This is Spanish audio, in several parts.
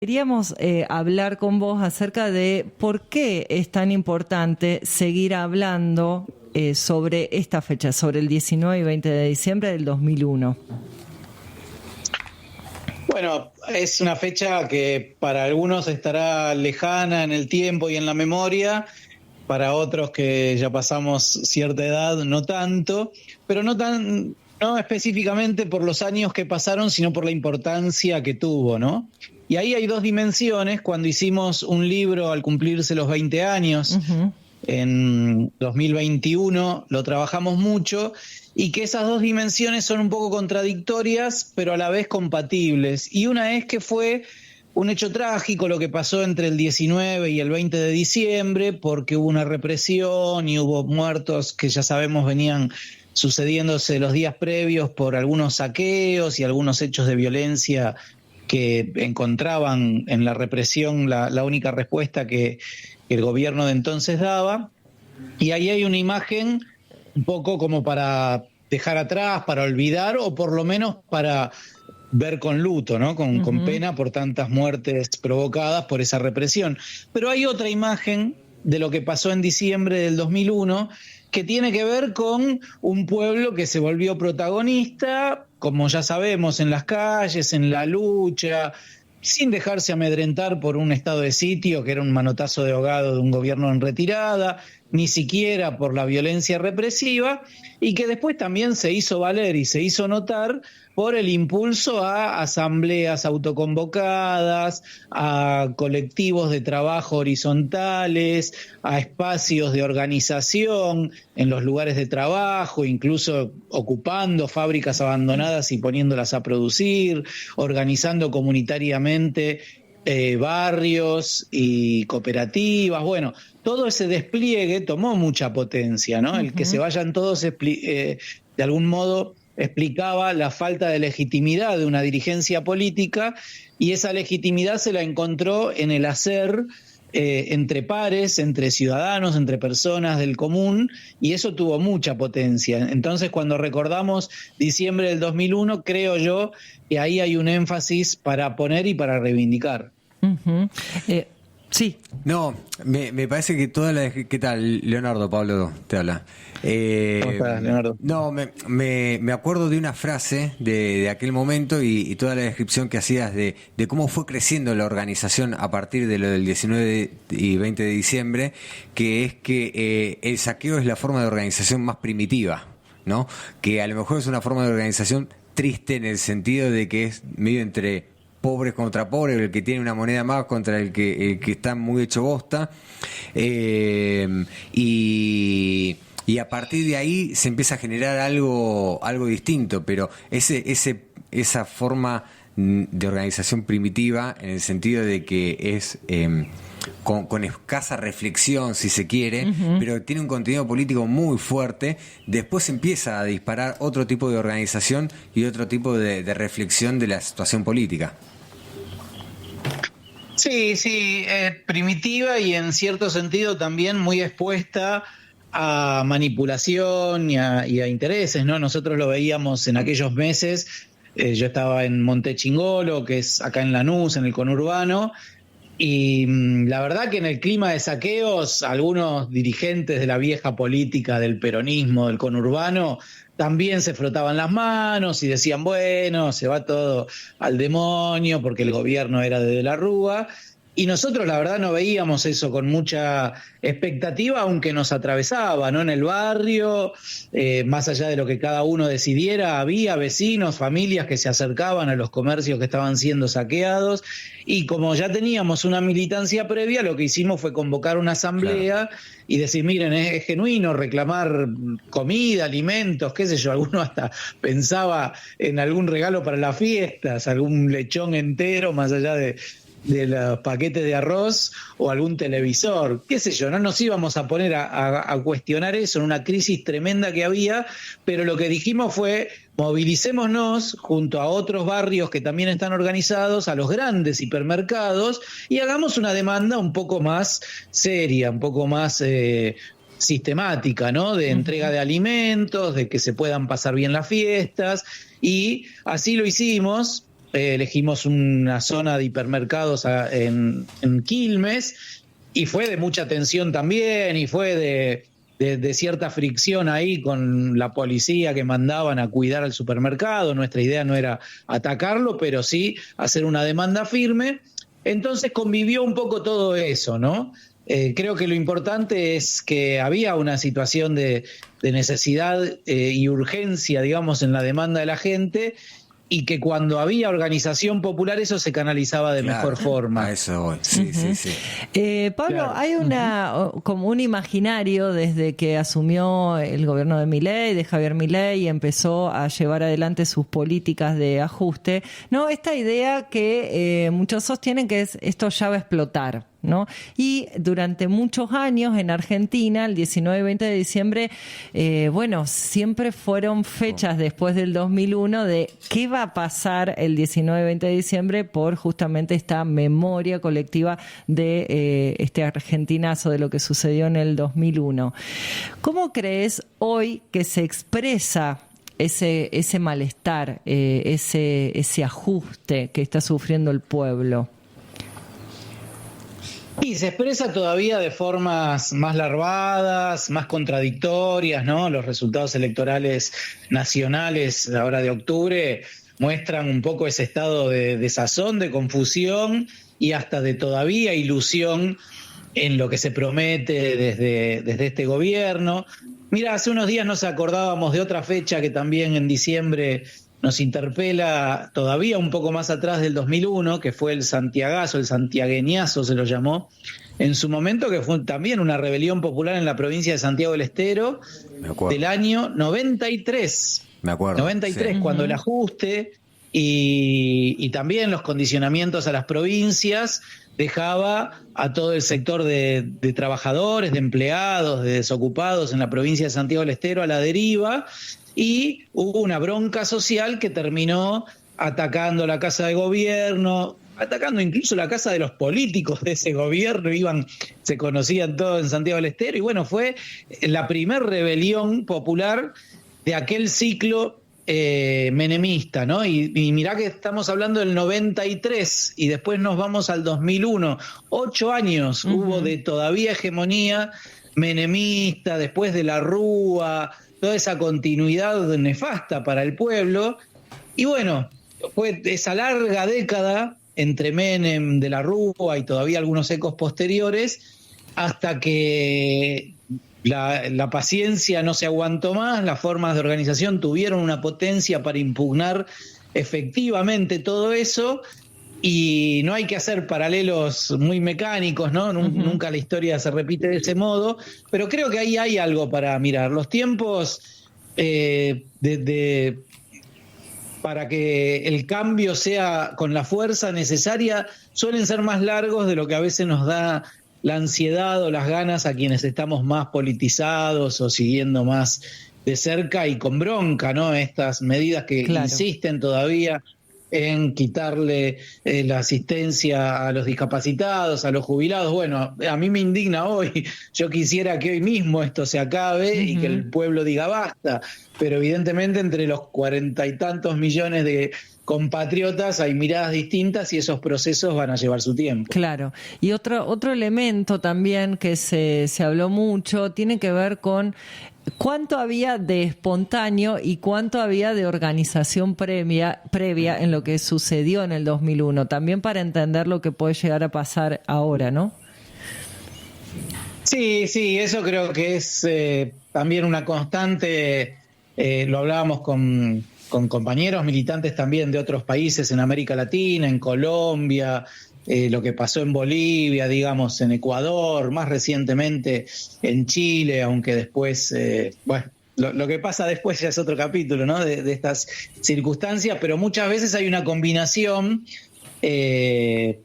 Queríamos hablar con vos acerca de por qué es tan importante seguir hablando sobre esta fecha, sobre el 19 y 20 de diciembre del 2001. Bueno, es una fecha que para algunos estará lejana en el tiempo y en la memoria, para otros que ya pasamos cierta edad, no tanto, pero no específicamente por los años que pasaron, sino por la importancia que tuvo, ¿no? Y ahí hay dos dimensiones. Cuando hicimos un libro al cumplirse los 20 años, en 2021, lo trabajamos mucho, y que esas dos dimensiones son un poco contradictorias, pero a la vez compatibles. Y una es que fue un hecho trágico lo que pasó entre el 19 y el 20 de diciembre, porque hubo una represión y hubo muertos que ya sabemos venían sucediéndose los días previos por algunos saqueos y algunos hechos de violencia que encontraban en la represión la única respuesta que el gobierno de entonces daba. Y ahí hay una imagen un poco como para dejar atrás, para olvidar, o por lo menos para ver con luto, ¿no? Con pena por tantas muertes provocadas por esa represión. Pero hay otra imagen de lo que pasó en diciembre del 2001 que tiene que ver con un pueblo que se volvió protagonista, como ya sabemos, en las calles, en la lucha, sin dejarse amedrentar por un estado de sitio que era un manotazo de ahogado de un gobierno en retirada, ni siquiera por la violencia represiva, y que después también se hizo valer y se hizo notar por el impulso a asambleas autoconvocadas, a colectivos de trabajo horizontales, a espacios de organización en los lugares de trabajo, incluso ocupando fábricas abandonadas y poniéndolas a producir, organizando comunitariamente barrios y cooperativas. Bueno, todo ese despliegue tomó mucha potencia, ¿no? El que se vayan todos de algún modo explicaba la falta de legitimidad de una dirigencia política, y esa legitimidad se la encontró en el hacer entre pares, entre ciudadanos, entre personas del común, y eso tuvo mucha potencia. Entonces, cuando recordamos diciembre del 2001, creo yo que ahí hay un énfasis para poner y para reivindicar. Sí. No, me parece que toda la... ¿Qué tal, Leonardo? Pablo te habla. ¿Cómo estás, Leonardo? No, me acuerdo de una frase de aquel momento y toda la descripción que hacías de cómo fue creciendo la organización a partir de lo del 19 y 20 de diciembre, que es que el saqueo es la forma de organización más primitiva, ¿no? Que a lo mejor es una forma de organización triste en el sentido de que es medio entre pobres contra pobres, el que tiene una moneda más contra el que está muy hecho bosta, y a partir de ahí se empieza a generar algo distinto, pero esa forma de organización primitiva, en el sentido de que es con escasa reflexión, si se quiere, pero tiene un contenido político muy fuerte, después empieza a disparar otro tipo de organización y otro tipo de reflexión de la situación política. Sí, primitiva y en cierto sentido también muy expuesta a manipulación y a intereses, ¿no? Nosotros lo veíamos en aquellos meses. Yo estaba en Montechingolo, que es acá en Lanús, en el conurbano, y la verdad que en el clima de saqueos, algunos dirigentes de la vieja política del peronismo, del conurbano, también se frotaban las manos y decían, bueno, se va todo al demonio porque el gobierno era de la Rúa. Y nosotros la verdad no veíamos eso con mucha expectativa, aunque nos atravesaba, ¿no? En el barrio, más allá de lo que cada uno decidiera, había vecinos, familias que se acercaban a los comercios que estaban siendo saqueados, y como ya teníamos una militancia previa, lo que hicimos fue convocar una asamblea, claro, y decir, miren, es genuino reclamar comida, alimentos, qué sé yo. Alguno hasta pensaba en algún regalo para las fiestas, algún lechón entero más allá de los paquetes de arroz o algún televisor, qué sé yo. No nos íbamos a poner a cuestionar eso en una crisis tremenda que había, pero lo que dijimos fue, movilicémonos junto a otros barrios que también están organizados, a los grandes hipermercados, y hagamos una demanda un poco más seria, un poco más sistemática, ¿no? De entrega de alimentos, de que se puedan pasar bien las fiestas, y así lo hicimos. elegimos una zona de hipermercados en Quilmes, y fue de mucha tensión también, y fue de cierta fricción ahí con la policía que mandaban a cuidar al supermercado. Nuestra idea no era atacarlo, pero sí hacer una demanda firme. Entonces convivió un poco todo eso, ¿no? Creo que lo importante es que había una situación de necesidad y urgencia, digamos, en la demanda de la gente, y que cuando había organización popular eso se canalizaba de mejor forma. A eso voy, sí, sí. Pablo, Claro. hay como un imaginario desde que asumió el gobierno de Milei, de Javier Milei, y empezó a llevar adelante sus políticas de ajuste, ¿no? Esta idea que muchos sostienen que esto ya va a explotar, ¿no? Y durante muchos años en Argentina, el 19 y 20 de diciembre, siempre fueron fechas después del 2001 de qué va a pasar el 19 y 20 de diciembre por justamente esta memoria colectiva de este argentinazo, de lo que sucedió en el 2001. ¿Cómo crees hoy que se expresa ese malestar, ese ajuste que está sufriendo el pueblo? Y se expresa todavía de formas más larvadas, más contradictorias, ¿no? Los resultados electorales nacionales ahora de octubre muestran un poco ese estado de desazón, de confusión y hasta de todavía ilusión en lo que se promete desde este gobierno. Mira, hace unos días nos acordábamos de otra fecha que también en diciembre nos interpela todavía un poco más atrás del 2001, que fue el Santiagazo, el santiagueñazo se lo llamó, en su momento, que fue también una rebelión popular en la provincia de Santiago del Estero del año 93. Me acuerdo. 93, sí. Cuando el ajuste y también los condicionamientos a las provincias dejaba a todo el sector de trabajadores, de empleados, de desocupados en la provincia de Santiago del Estero a la deriva. Y hubo una bronca social que terminó atacando la casa de gobierno, atacando incluso la casa de los políticos de ese gobierno, se conocían todos en Santiago del Estero, y bueno, fue la primer rebelión popular de aquel ciclo menemista, ¿no? Y mirá que estamos hablando del 93 y después nos vamos al 2001, 8 años hubo de todavía hegemonía menemista, después de la Rúa, toda esa continuidad nefasta para el pueblo. Y bueno, fue esa larga década entre Menem, de la Rúa y todavía algunos ecos posteriores, hasta que la paciencia no se aguantó más, las formas de organización tuvieron una potencia para impugnar efectivamente todo eso. Y no hay que hacer paralelos muy mecánicos, ¿no? Nunca la historia se repite de ese modo, pero creo que ahí hay algo para mirar. Los tiempos para que el cambio sea con la fuerza necesaria suelen ser más largos de lo que a veces nos da la ansiedad o las ganas a quienes estamos más politizados o siguiendo más de cerca y con bronca, ¿no? Estas medidas que insisten todavía en quitarle la asistencia a los discapacitados, a los jubilados. Bueno, a mí me indigna hoy. Yo quisiera que hoy mismo esto se acabe y que el pueblo diga basta. Pero evidentemente entre los 40 y tantos millones de compatriotas hay miradas distintas y esos procesos van a llevar su tiempo. Claro. Y otro elemento también que se habló mucho tiene que ver con cuánto había de espontáneo y cuánto había de organización previa en lo que sucedió en el 2001, también para entender lo que puede llegar a pasar ahora, ¿no? Sí, eso creo que es también una constante, lo hablábamos con compañeros militantes también de otros países en América Latina, en Colombia, lo que pasó en Bolivia, digamos, en Ecuador, más recientemente en Chile, aunque después, lo que pasa después ya es otro capítulo, ¿no? De estas circunstancias, pero muchas veces hay una combinación de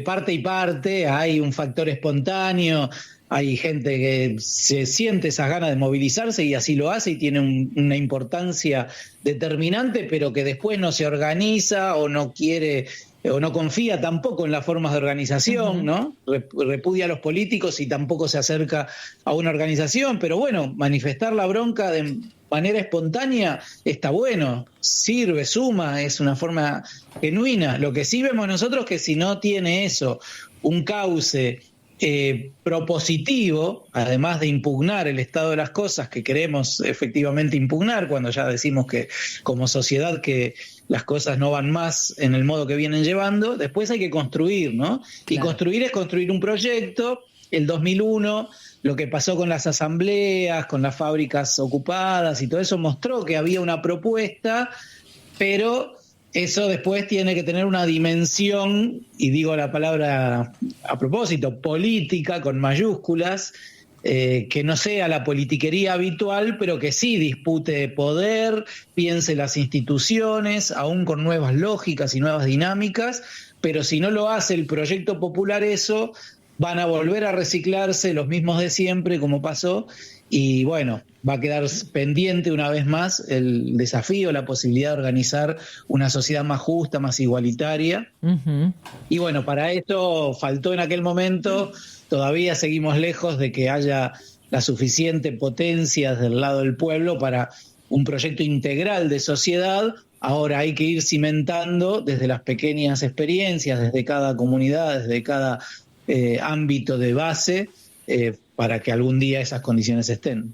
parte y parte, hay un factor espontáneo, hay gente que se siente esas ganas de movilizarse y así lo hace y tiene una importancia determinante, pero que después no se organiza o no quiere o no confía tampoco en las formas de organización, ¿no? Repudia a los políticos y tampoco se acerca a una organización, pero bueno, manifestar la bronca manera espontánea, está bueno, sirve, suma, es una forma genuina. Lo que sí vemos nosotros que si no tiene eso, un cauce propositivo, además de impugnar el estado de las cosas que queremos efectivamente impugnar, cuando ya decimos que como sociedad que las cosas no van más en el modo que vienen llevando, después hay que construir, ¿no? Claro. Y construir es construir un proyecto. El 2001, lo que pasó con las asambleas, con las fábricas ocupadas y todo eso mostró que había una propuesta, pero eso después tiene que tener una dimensión, y digo la palabra a propósito, política con mayúsculas, que no sea la politiquería habitual, pero que sí dispute poder, piense las instituciones, aún con nuevas lógicas y nuevas dinámicas, pero si no lo hace el proyecto popular eso, van a volver a reciclarse los mismos de siempre, como pasó, y bueno, va a quedar pendiente una vez más el desafío, la posibilidad de organizar una sociedad más justa, más igualitaria. Uh-huh. Y bueno, para esto faltó en aquel momento, todavía seguimos lejos de que haya la suficiente potencia del lado del pueblo para un proyecto integral de sociedad. Ahora hay que ir cimentando desde las pequeñas experiencias, desde cada comunidad, desde cada ámbito de base, para que algún día esas condiciones estén.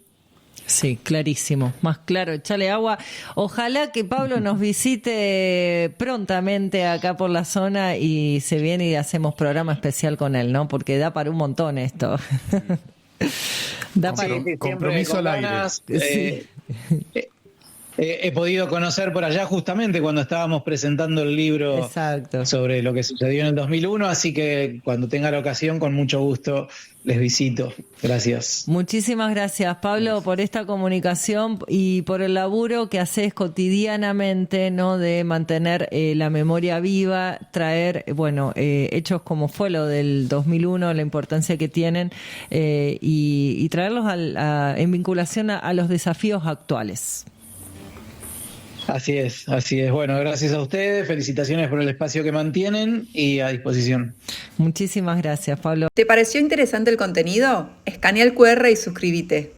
Sí, clarísimo, más claro, echale agua. Ojalá que Pablo nos visite prontamente acá por la zona y se viene y hacemos programa especial con él, ¿no? Porque da para un montón esto. Da para un compromiso al aire. He podido conocer por allá justamente cuando estábamos presentando el libro. Exacto. Sobre lo que sucedió en el 2001, así que cuando tenga la ocasión, con mucho gusto les visito. Gracias. Muchísimas gracias, Pablo, por esta comunicación y por el laburo que haces cotidianamente, ¿no? De mantener la memoria viva, traer, hechos como fue lo del 2001, la importancia que tienen, y traerlos en vinculación a los desafíos actuales. Así es. Bueno, gracias a ustedes, felicitaciones por el espacio que mantienen y a disposición. Muchísimas gracias, Pablo. ¿Te pareció interesante el contenido? Escanea el QR y suscríbete.